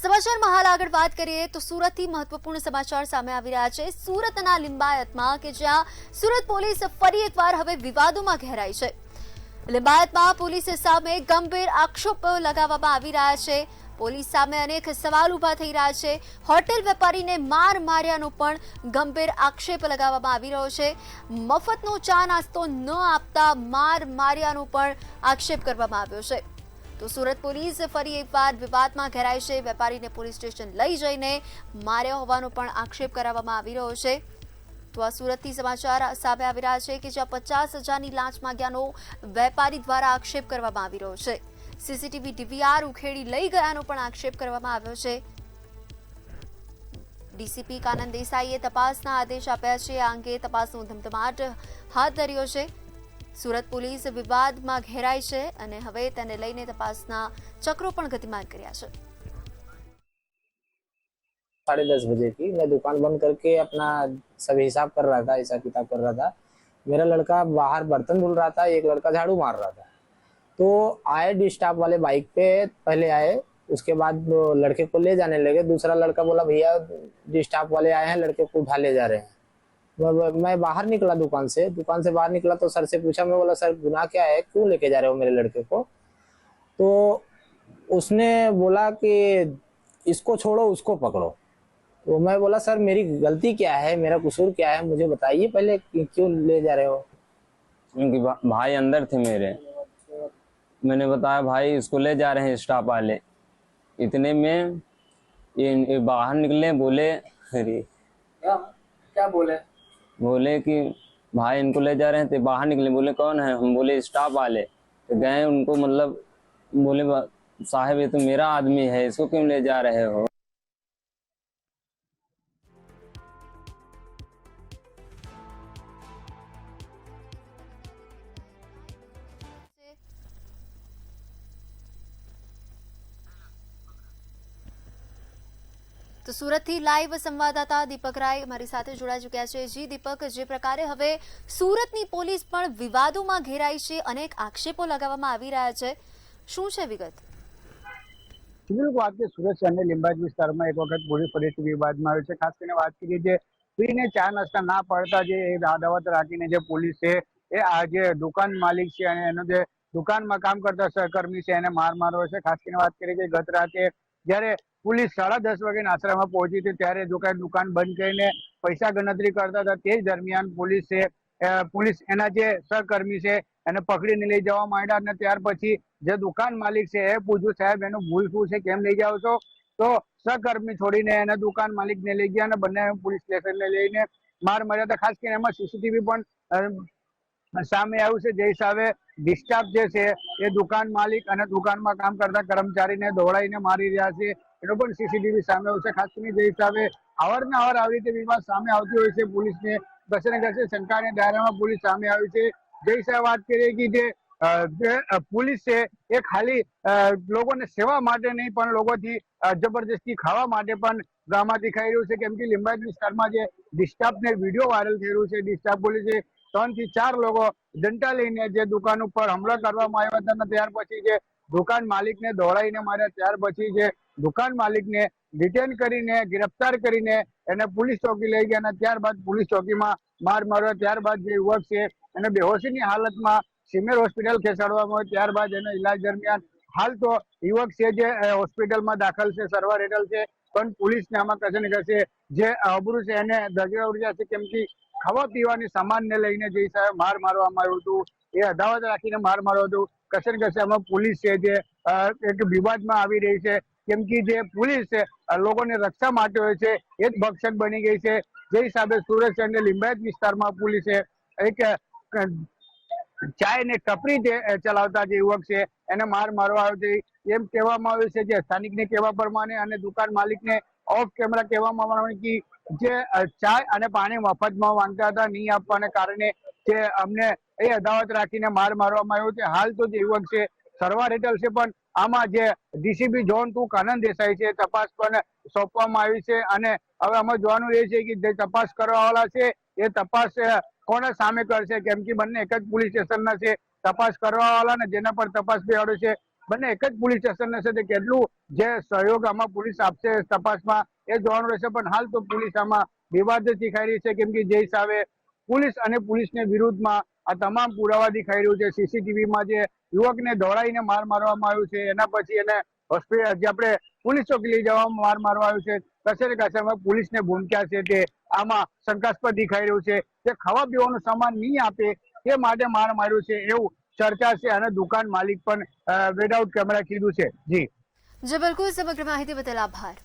સમાચારમાં હાલ આગળ વાત કરીએ તો સુરતથી મહત્વપૂર્ણ સમાચાર સામે આવી રહ્યા છે। સુરતના લિંબાયતમાં કે જ્યાં સુરત પોલીસ ફરી એકવાર હવે વિવાદોમાં ઘેરાઈ છે। લિંબાયતમાં પોલીસ સામે ગંભીર આક્ષેપો લગાવવામાં આવી રહ્યા છે। પોલીસ સામે અનેક સવાલ ઉભા થઈ રહ્યા છે। હોટેલ વેપારીને માર્યાનો પણ ગંભીર આક્ષેપ લગાવવામાં આવી રહ્યો છે। મફતનો ચા નાસ્તો ન આપતા માર્યાનો પણ આક્ષેપ કરવામાં આવ્યો છે। તો સુરત પોલીસ ફરી એકવાર વિવાદમાં ઘેરાઈ છે। વેપારીને પોલીસ સ્ટેશન લઈ જઈને માર્યો હોવાનો પણ આક્ષેપ કરાવવામાં આવી રહ્યો છે। તો આ સુરતથી સમાચાર સામે આવી રહ્યા છે કે જ્યાં 50,000ની લાંચ માંગ્યાનો વેપારી દ્વારા આક્ષેપ કરવામાં આવી રહ્યો છે। સીસીટીવી ડીવીઆર ઉખેડી લઈ ગયાનો પણ આક્ષેપ કરવામાં આવ્યો છે। ડીસીપી કાનન દેસાઈએ તપાસના આદેશ આપ્યા છે। આ અંગે તપાસનો ધમધમાટ હાથ ધર્યો છે। સુરત પોલીસ વિવાદમાં ઘેરાઈ છે અને હવે તેને લઈને તપાસના ચક્રો પણ ગતિમાન કર્યા છે। 10:30 बजे की मैं दुकान बंद करके अपना सब हिसाब कर रहा था, हिसाब किताब कर रहा था। मेरा लड़का बाहर बर्तन धुल रहा था, एक लड़का झाड़ू मार रहा था। तो आए डिस्टाफ वाले बाइक पे, पहले आए, उसके बाद लड़के को ले जाने लगे। दूसरा लड़का बोला भैया डिस्टाफ वाले आए हैं, लड़के को उठा ले जा रहे हैं। मैं बाहर निकला दुकान से बाहर निकला तो सर से पूछा। मैं बोला सर गुनाह क्या है, क्यों लेके जा रहे हो मेरे लड़के को? तो उसने बोला कि इसको छोड़ो उसको पकड़ो। तो मैं बोला सर मेरी गलती क्या है, मेरा कसूर क्या है, मुझे बताइए पहले क्यों ले जा रहे हो? उनके भाई अंदर थे मेरे। मैंने बताया भाई इसको ले जा रहे हैं स्टाफ वाले। इतने में ये बाहर निकले, बोले अरे क्या बोले? बोले कि भाई इनको ले जा रहे हैं। तो बाहर निकले, बोले कौन है? हम बोले स्टाफ वाले। तो गए उनको, मतलब बोले साहब ये तो मेरा आदमी है, इसको क्यों ले जा रहे हो? તો સુરતથી લાઈવ સંવાદદાતા દીપક રાય મારી સાથે જોડાઈ ચૂક્યા છે। જી દીપક, જે પ્રકારે હવે સુરતની પોલીસ પણ વિવાદોમાં ઘેરાઈ છે, અનેક આક્ષેપો લગાવવામાં આવી રહ્યા છે, શું છે વિગત? વાત છે સુરત શહેરના લિંબાયત વિસ્તારમાં એક વખત પોલીસ ફરીથી વિવાદમાં આવ્યો છે। ખાસ કરીને વાત કરીએ જે પીને ચા નાસ્તા ના પાડતા જે દાવત રાખીને જે પોલીસ છે એ આ જે દુકાન માલિક છે અને એનો જે દુકાનમાં કામ કરતા સહકર્મી છે એને માર્યો છે। ખાસ કરીને વાત કરીએ કે ગત રાતે જ્યારે પોલીસ 10:30 વાગે આશ્રમમાં પહોંચી હતી ત્યારે દુકાન બંધ કરીને પૈસા ગણતરી કરતા હતા। તે દરમિયાન પોલીસ એના જે સહકર્મી છે એને પકડીને લઈ જવા માંડ્યા અને ત્યાર પછી જે દુકાન માલિક છે એ પૂછ્યું સાહેબ એનું ભૂલ શું છે, કેમ લઈ જાઓ છો? તો સહકર્મી છોડીને એને દુકાન માલિકને લઈ ગયા અને બંને પોલીસ સ્ટેશનને લઈને માર્યા હતા। ખાસ કરીને એમાં સીસીટીવી પણ સામે આવ્યું છે। જે હિસાબે ડિસ્ટાફ જે છે એ દુકાન માલિક અને દુકાનમાં કામ કરતા કર્મચારીને દોડાઈને મારી રહ્યા છે એનો પણ સીસીટીવી સામે આવ્યું છે। ખાસ કરીને જે હિસાબે અવારનવાર આવી રીતે વિવાદ સામે આવતી હોય છે, પોલીસને ઘસે ને ઘસે શંકાને દાયરામાં પોલીસ સામે આવી છે। જે હિસાબે વાત કરીએ કે જે પોલીસ છે એ ખાલી લોકોને સેવા માટે નહીં પણ લોકોથી જબરજસ્તી ખાવા માટે પણ ડ્રામા દેખાઈ રહ્યું છે। કેમ કે લિંબાયત વિસ્તારમાં જે ડિસ્ટાફને વિડીયો વાયરલ થઈ રહ્યું છે, ડિસ્ટાફ પોલીસે 3 થી 4 લોકો ડંટા લઈને જે દુકાન ઉપર હુમલો કરવામાં આવ્યા હતા અને ત્યાર પછી જે દુકાન માલિકને દોડાઈને માર્યા, ત્યાર પછી જે દુકાન માલિકને ડિટેન કરીને ગિરફ્તાર કરીને એને પોલીસ ચોકી લઈ ગયા અને ત્યારબાદ પોલીસ ચોકીમાં માર્યો। ત્યારબાદ જે યુવક છે એને બેહોશીની હાલતમાં સિમેર હોસ્પિટલ ખસેડવામાં આવ્યો। ત્યારબાદ એનો ઇલાજ દરમિયાન હાલ તો યુવક છે જે હોસ્પિટલમાં દાખલ છે, સારવાર હેઠળ છે, પણ પોલીસને આમાં કશે ને કશે જે અબરૂ છે એને દગાવ્યા છે। કેમ કે ખાવા પીવાની સામાનને લઈને જે હિસાબે મારવામાં આવ્યું હતું એ અદાવત રાખીને માર્યો હતો। કશે ને કશે આમાં પોલીસ છે જે એક વિવાદમાં આવી રહી છે। કેમ કે જે પોલીસ છે લોકોની રક્ષા માટે હોય છે એ જ ભક્ષક બની ગઈ છે। જે હિસાબે સુરત શહેરના લિંબાયત વિસ્તારમાં પોલીસે એક ચાય ને ટપરી ચલાવતા જે યુવક છે એને મારવામાં આવ્યો છે એમ કહેવામાં આવ્યું છે। જે સ્થાનિકને કહેવા પ્રમાણે અને દુકાન માલિકને ઓફ કેમેરા કહેવામાં આવ્યું કે જે ચાય અને પાણી મફતમાં માંગતા હતા, નહીં આપવાને કારણે જે અમને એ અદાવત રાખીને મારવામાં આવ્યો છે। હાલ તો જે યુવક છે સારવાર હેઠળ છે, પણ આમાં જે ડીસીપી ઝોન 2 કાનન દેસાઈ છે તપાસ પણ સોંપવામાં આવી છે અને હવે આમાં જોવાનું એ છે કે જે તપાસ કરવાવાળા છે એ તપાસ કોના સામે કરશે। કેમ કે બંને એક જ પોલીસ સ્ટેશનના છે તપાસ કરવાવાળા ને જેના પર તપાસ બેહાડ્યો છે બંને એક જ પોલીસ સ્ટેશન હશે તે કેટલું જે સહયોગ આમાં પોલીસ આપશે તપાસમાં એ જોવાનું રહેશે. પણ હાલ તો પોલીસ આમાં વિવાદ દેખાઈ રહી છે, કેમ કે જે હિસાબે પોલીસ અને પોલીસની વિરુદ્ધમાં આ તમામ પુરાવા દેખાઈ રહ્યું છે. સીસીટીવીમાં જે યુવકને દોડાઈને માર મારવામાં આવ્યું છે, એના પછી એને હોસ્પિટલ જે આપણે પોલીસ ચોકી લઈ જવામાં માર મારવામાં આવ્યું છે. કચેરી કચેરીમાં પોલીસને ભૂમિકા છે તે આમાં શંકાસ્પદ દેખાઈ રહ્યું છે. તે ખાવા પીવાનું સામાન નહીં આપે તે માટે માર માર્યું છે એવું ચર્ચા છે, અને દુકાન માલિક પણ વિદાઉટ કેમેરા કીધું છે. જી બિલકુલ, સમગ્ર માહિતી બદલ આભાર.